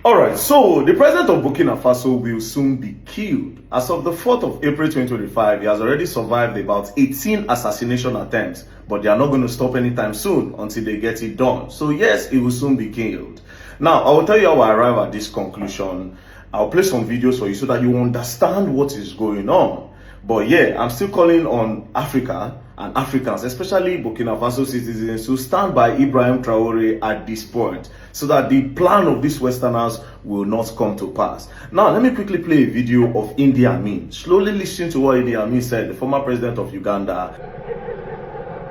Alright, so the president of Burkina Faso will soon be killed. As of the 4th of April 2025, he has already survived about 18 assassination attempts, but they are not going to stop anytime soon until they get it done. So yes, he will soon be killed. Now, I will tell you how I arrive at this conclusion. I'll play some videos for you so that you understand what is going on. But yeah, I'm still calling on Africa and Africans, especially Burkina Faso citizens, to stand by Ibrahim Traore at this point so that the plan of these Westerners will not come to pass. Now, let me quickly play a video of Idi Amin. Slowly listen to what Idi Amin said, the former president of Uganda.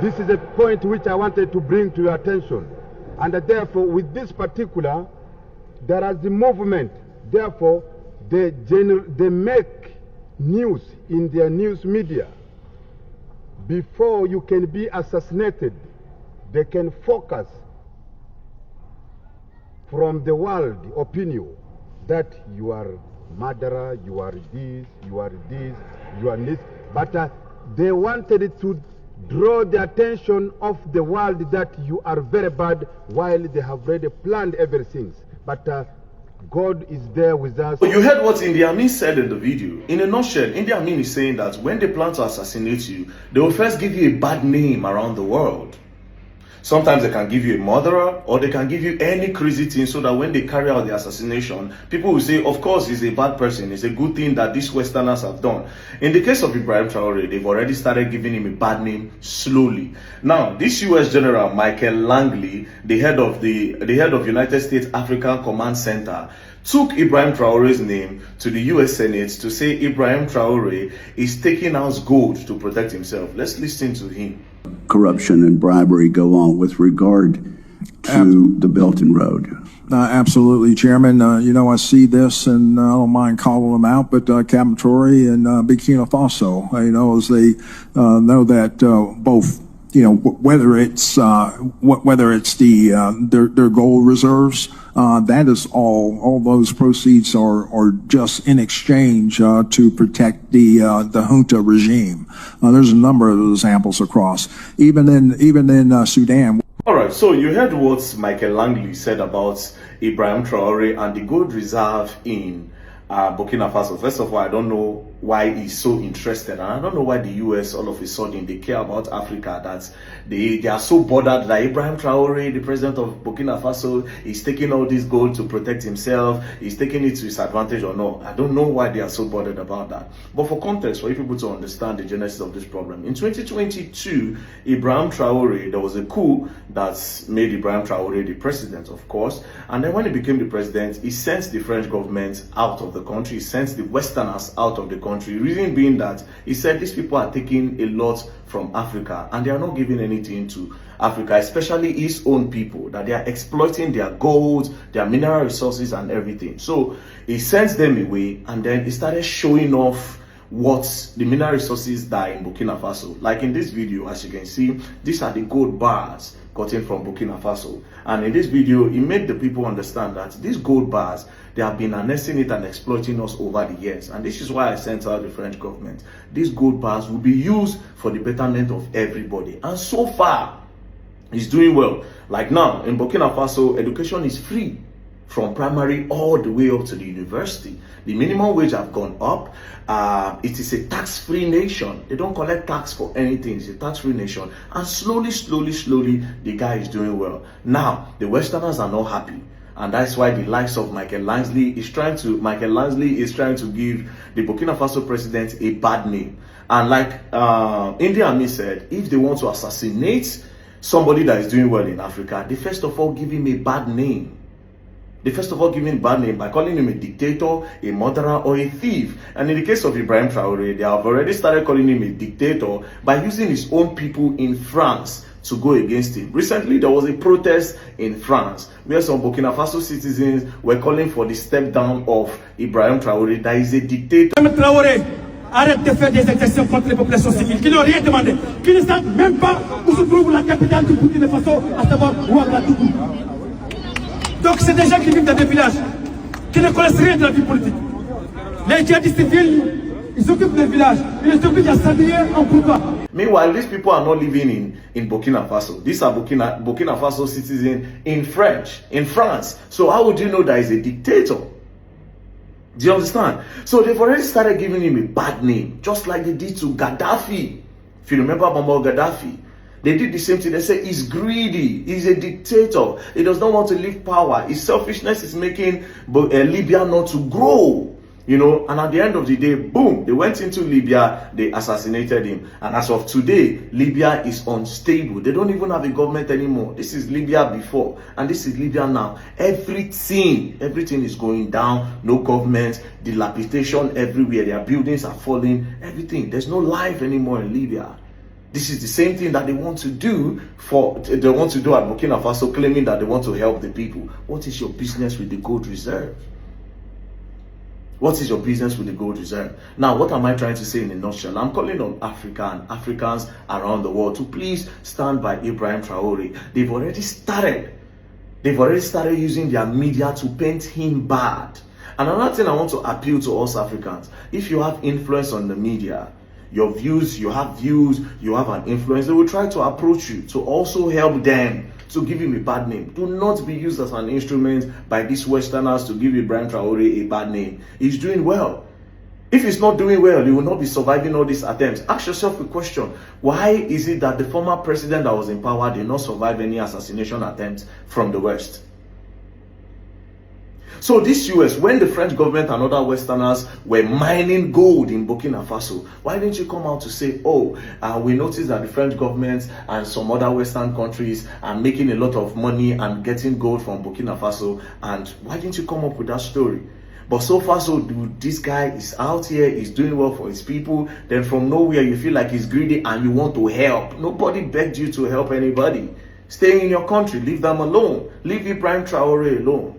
This is a point which I wanted to bring to your attention. And therefore, with this particular, there is the movement. Therefore, they make news in their news media. Before you can be assassinated, they can focus from the world opinion that you are murderer, you are this, you are this, you are this. But they wanted to draw the attention of the world that you are very bad, while they have already planned everything. But God is there with us. You heard what Idi Amin said in the video. In a nutshell, Idi Amin is saying that when they plan to assassinate you, they will first give you a bad name around the world. Sometimes they can give you a murderer, or they can give you any crazy thing so that when they carry out the assassination, people will say, of course, he's a bad person. It's a good thing that these Westerners have done. In the case of Ibrahim Traore, they've already started giving him a bad name slowly. Now, this US General Michael Langley, the head of United States African Command Center, took Ibrahim Traore's name to the US Senate to say Ibrahim Traore is taking out gold to protect himself. Let's listen to him. Corruption and bribery go on with regard to the Belt and Road. Absolutely, Chairman. I see this, and I don't mind calling them out, but Captain Traore and Burkina Faso, as they know that both, whether it's their gold reserves, that is all those proceeds are just in exchange to protect the junta regime. There's a number of examples across, even in Sudan. All right, so you heard what Michael Langley said about Ibrahim Traore and the gold reserve in Burkina Faso. First of all, I don't know why he's so interested, and I don't know why the US all of a sudden they care about Africa, that they are so bothered that Ibrahim Traore, the president of Burkina Faso, is taking all this gold to protect himself, he's taking it to his advantage or not. I don't know why they are so bothered about that. But for context, for you people to understand the genesis of this problem, in 2022, Ibrahim Traore, there was a coup that made Ibrahim Traore the president, of course, and then when he became the president, he sent the French government out of the country, he sent the Westerners out of the country. Reason being that he said these people are taking a lot from Africa and they are not giving anything to Africa, especially his own people, that they are exploiting their gold, their mineral resources and everything. So he sent them away, and then he started showing off what the mineral resources that are in Burkina Faso. Like in this video, as you can see, these are the gold bars gotten from Burkina Faso. And in this video, he made the people understand that these gold bars, they have been harnessing it and exploiting us over the years. And this is why I sent out the French government. These gold bars will be used for the betterment of everybody. And so far, it's doing well. Like now, in Burkina Faso, education is free from primary all the way up to the university. The minimum wage have gone up. It is a tax-free nation. They don't collect tax for anything. It's a tax-free nation. And slowly, the guy is doing well. Now, the Westerners are not happy. And that's why the likes of Michael Langley is trying to give the Burkina Faso president a bad name. And like Idi Amin said, if they want to assassinate somebody that is doing well in Africa, they first of all give him a bad name. They first of all give him a bad name by calling him a dictator, a murderer, or a thief. And in the case of Ibrahim Traore, they have already started calling him a dictator by using his own people in France to go against him. Recently, there was a protest in France where some Burkina Faso citizens were calling for the step down of Ibrahim Traore, that is a dictator. Traore, arrête de faire des exactions contre les populations civiles qui n'ont rien demandé, qui ne savent même pas où se trouve la capitale du Burkina Faso, à savoir Ouagadougou. Donc c'est des gens qui vivent dans des villages, qui ne connaissent rien de la vie politique. Les djihadistes viennent, ils s'occupent des villages, ils les obligent à s'habiller en pourquoi. Meanwhile, these people are not living in Burkina Faso. These are Burkina Faso citizens in France. So how would you know that he's a dictator? Do you understand? So they've already started giving him a bad name, just like they did to Gaddafi. If you remember Muammar Gaddafi, they did the same thing. They say he's greedy, he's a dictator, he does not want to leave power, his selfishness is making Libya not to grow. You know, and at the end of the day, boom, they went into Libya, they assassinated him. And as of today, Libya is unstable. They don't even have a government anymore. This is Libya before, and this is Libya now. Everything is going down. No government, dilapidation everywhere. Their buildings are falling, everything. There's no life anymore in Libya. This is the same thing that they want to do at Burkina Faso, claiming that they want to help the people. What is your business with the gold reserve? What is your business with the gold reserve? Now, what am I trying to say in a nutshell? I'm calling on Africa and Africans around the world to please stand by Ibrahim Traore. They've already started using their media to paint him bad. And another thing I want to appeal to us Africans, if you have influence on the media, your views, you have an influence, they will try to approach you to also help them to give him a bad name. Do not be used as an instrument by these Westerners to give Ibrahim Traore a bad name. He's doing well. If he's not doing well, he will not be surviving all these attempts. Ask yourself a question. Why is it that the former president that was in power did not survive any assassination attempts from the West? So this US, when the French government and other Westerners were mining gold in Burkina Faso, why didn't you come out to say, we noticed that the French government and some other Western countries are making a lot of money and getting gold from Burkina Faso, and why didn't you come up with that story? But so far so good, this guy is out here, he's doing well for his people, then from nowhere you feel like he's greedy and you want to help. Nobody begged you to help anybody. Stay in your country, leave them alone. Leave Ibrahim Traore alone.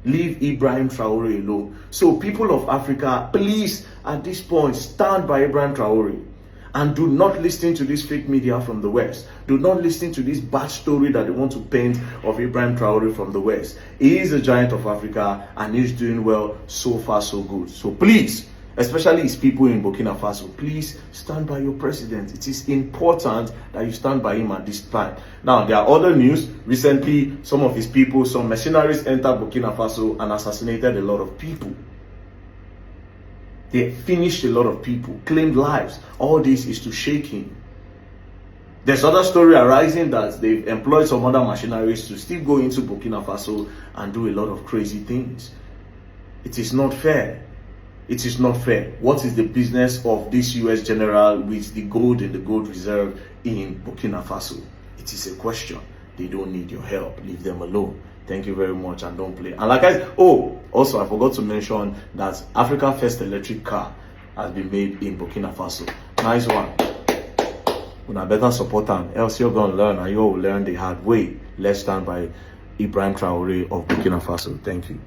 Leave Ibrahim Traore alone. So people of Africa, please, at this point, stand by Ibrahim Traore. And do not listen to this fake media from the West. Do not listen to this bad story that they want to paint of Ibrahim Traore from the West. He is a giant of Africa and he's doing well. So far, so good. So please, especially his people in Burkina Faso, please stand by your president. It is important that you stand by him at this time. Now, there are other news. Recently, some of his people, some mercenaries entered Burkina Faso and assassinated a lot of people. They finished a lot of people, claimed lives. All this is to shake him. There's other story arising that they've employed some other mercenaries to still go into Burkina Faso and do a lot of crazy things. It is not fair. It is not fair. What is the business of this US general with the gold in the gold reserve in Burkina Faso? It is a question. They don't need your help. Leave them alone. Thank you very much and don't play. And like I said, also I forgot to mention that Africa's first electric car has been made in Burkina Faso. Nice one. Una better support them, else you're gonna learn and you will learn the hard way. Let's stand by Ibrahim Traore of Burkina Faso. Thank you.